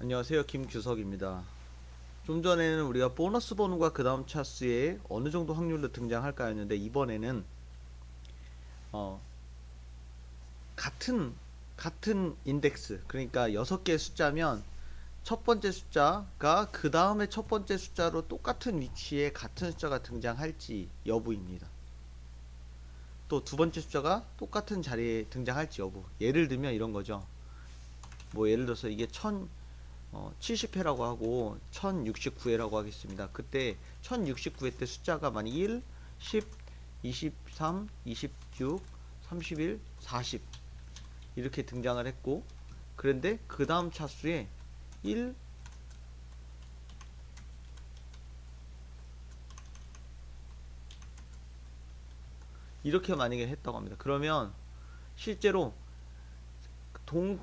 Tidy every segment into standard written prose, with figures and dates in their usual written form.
안녕하세요, 김규석입니다. 좀 전에는 우리가 보너스 번호가 그 다음 차수에 어느 정도 확률로 등장할까 했는데, 이번에는 어, 같은 인덱스, 그러니까 6개의 숫자면 첫 번째 숫자가 그 다음에 첫 번째 숫자로 똑같은 위치에 같은 숫자가 등장할지 여부입니다. 또 두 번째 숫자가 똑같은 자리에 등장할지 여부. 예를 들면 이런 거죠. 뭐 예를 들어서 이게 70회라고 하고 1069회라고 하겠습니다. 그때 1069회 때 숫자가 만약 1, 10, 23, 26, 31, 40 이렇게 등장을 했고, 그런데 그 다음 차수에 1, 이렇게 만약에 했다고 합니다. 그러면 실제로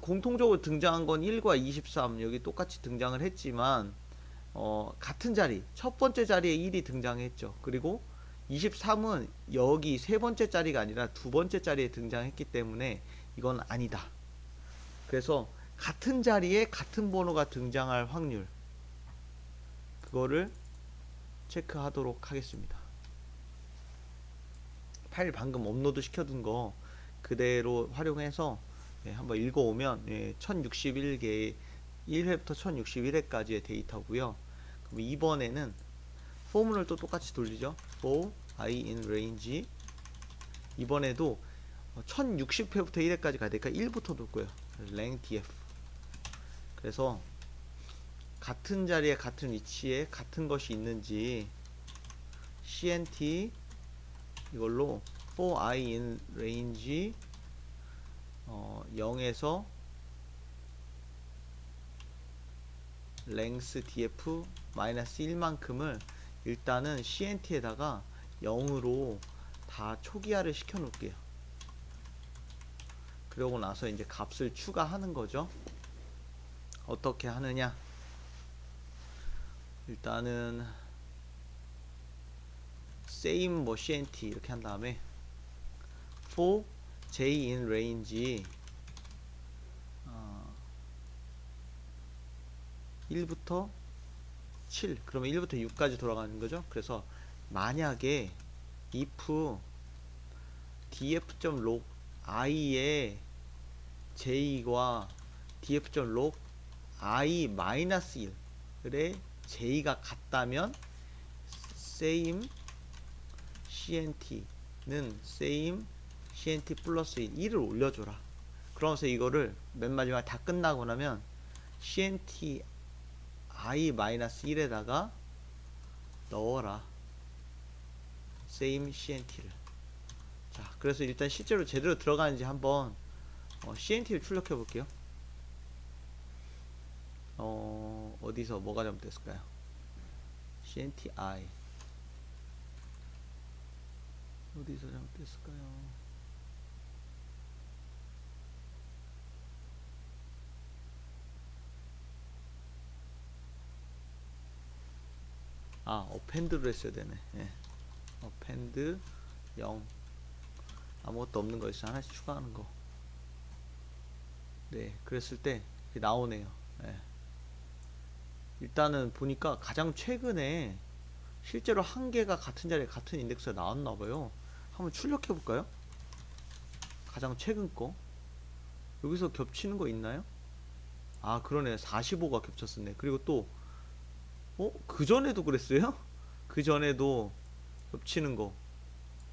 공통적으로 등장한 건 1과 23 여기 똑같이 등장을 했지만, 같은 자리 첫 번째 자리에 1이 등장했죠. 그리고 23은 여기 세 번째 자리가 아니라 두 번째 자리에 등장했기 때문에 이건 아니다. 그래서 같은 자리에 같은 번호가 등장할 확률, 그거를 체크하도록 하겠습니다. 파일 방금 업로드 시켜둔 거 그대로 활용해서 한번 읽어오면 1061개 1회부터 1061회까지의 데이터고요. 그럼 이번에는 포문을 또 똑같이 돌리죠. for i in range. 이번에도 1060회부터 1회까지 가야 되니까 1부터 놓을 거예요. 랭 df. 그래서 같은 자리에 같은 위치에 같은 것이 있는지 cnt 이걸로 for i in range 0에서 length df 마이너스 1만큼을 일단은 cnt에다가 0으로 다 초기화를 시켜 놓을게요. 그러고 나서 이제 값을 추가하는 거죠. 어떻게 하느냐, 일단은 same 뭐 cnt 이렇게 한 다음에 for j in range 1부터 7, 그러면 1부터 6까지 돌아가는 거죠. 그래서 만약에 if df.log i의 j과 df.log i-1의 j가 같다면 same cnt는 same cnt 플러스 1을 올려줘라. 그러면서 이거를 맨 마지막에 다 끝나고 나면 cnt i-1에다가 넣어라, same cnt를. 자, 그래서 일단 실제로 제대로 들어가는지 한번 cnt를 출력해 볼게요. 어디서 뭐가 잘못됐을까요? cnt i 어디서 잘못됐을까요? append로 했어야 되네. append 0, 아무것도 없는 거 있어 하나씩 추가하는 거. 네, 그랬을 때 나오네요. 일단은 보니까 가장 최근에 실제로 한 개가 같은 자리에 같은 인덱스가 나왔나봐요. 한번 출력해 볼까요? 가장 최근 거 여기서 겹치는 거 있나요? 그러네, 45가 겹쳤었네. 그리고 또 그전에도 그랬어요? 그전에도 겹치는 거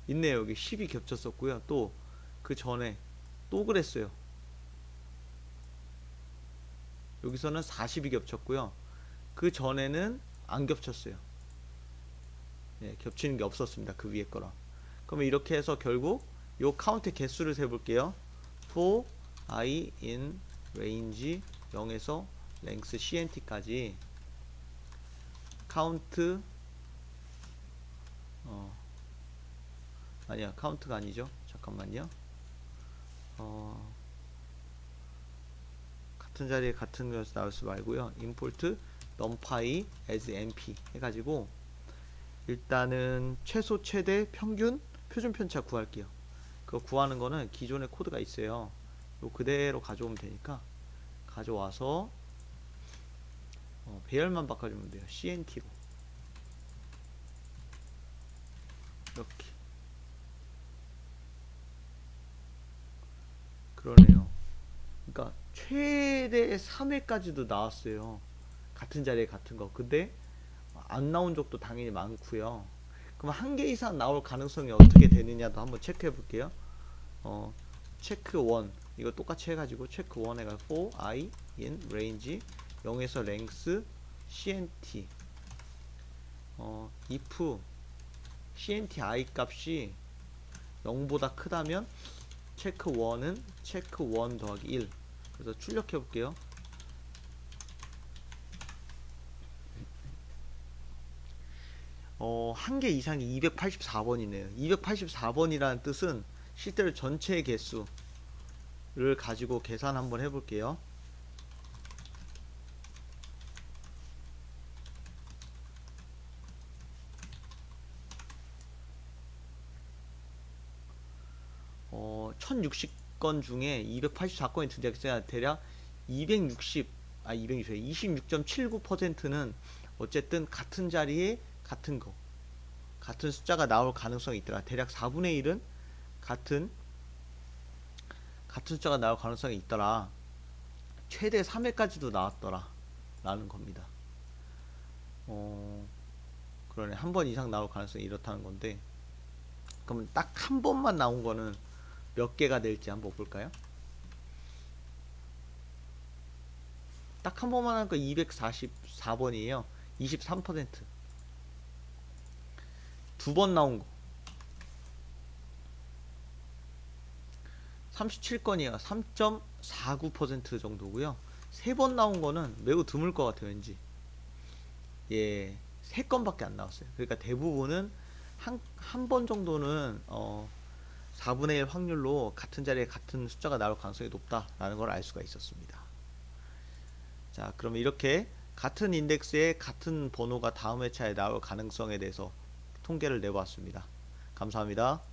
있네요. 여기 10이 겹쳤었고요. 또 그 전에 또 그랬어요. 여기서는 40이 겹쳤고요. 그 전에는 안 겹쳤어요. 겹치는 게 없었습니다. 그 위에 거랑. 그러면 이렇게 해서 결국 요 카운트 개수를 세볼게요. for i in range 0에서 length cnt까지 카운트 아니야, 카운트가 아니죠. 잠깐만요. 같은 자리에 같은 것이 나올 수 말고요. import numpy as np 해가지고 일단은 최소, 최대, 평균, 표준 편차 구할게요. 그거 구하는 거는 기존의 코드가 있어요. 요 그대로 가져오면 되니까 가져와서 배열만 바꿔주면 돼요. CNT로 이렇게. 그러네요. 그러니까 최대 3회까지도 나왔어요. 같은 자리에 같은 거. 근데 안 나온 적도 당연히 많고요. 그럼 한 개 이상 나올 가능성이 어떻게 되느냐도 한번 체크해 볼게요. 체크 1 이거 똑같이 해가지고 체크 1 해가지고 for I in range 0에서 length CNT if CNT I 값이 0보다 크다면 체크 1은 체크 1 더하기 1. 그래서 출력해 볼게요. 한 개 이상이 284번이네요. 284번이라는 뜻은 실제로 전체 개수를 가지고 계산 한번 해볼게요. 어, 1060건 중에 284건이 등장했어요. 대략 26.79%는 어쨌든 같은 자리에 같은 거, 같은 숫자가 나올 가능성이 있더라. 대략 4분의 1은 같은 숫자가 나올 가능성이 있더라. 최대 3회까지도 나왔더라. 라는 겁니다. 그러네. 한 번 이상 나올 가능성이 이렇다는 건데, 그러면 딱 한 번만 나온 거는 몇 개가 될지 한번 볼까요? 딱 한 번만 한 거 244번이에요. 23%. 두 번 나온 거 37건이에요. 3.49% 정도고요. 세 번 나온 거는 매우 드물 것 같아요. 왠지. 예, 세 건밖에 안 나왔어요. 그러니까 대부분은 한 번 정도는 4분의 1 확률로 같은 자리에 같은 숫자가 나올 가능성이 높다라는 걸 알 수가 있었습니다. 자, 그러면 이렇게 같은 인덱스에 같은 번호가 다음 회차에 나올 가능성에 대해서 통계를 내보았습니다. 감사합니다.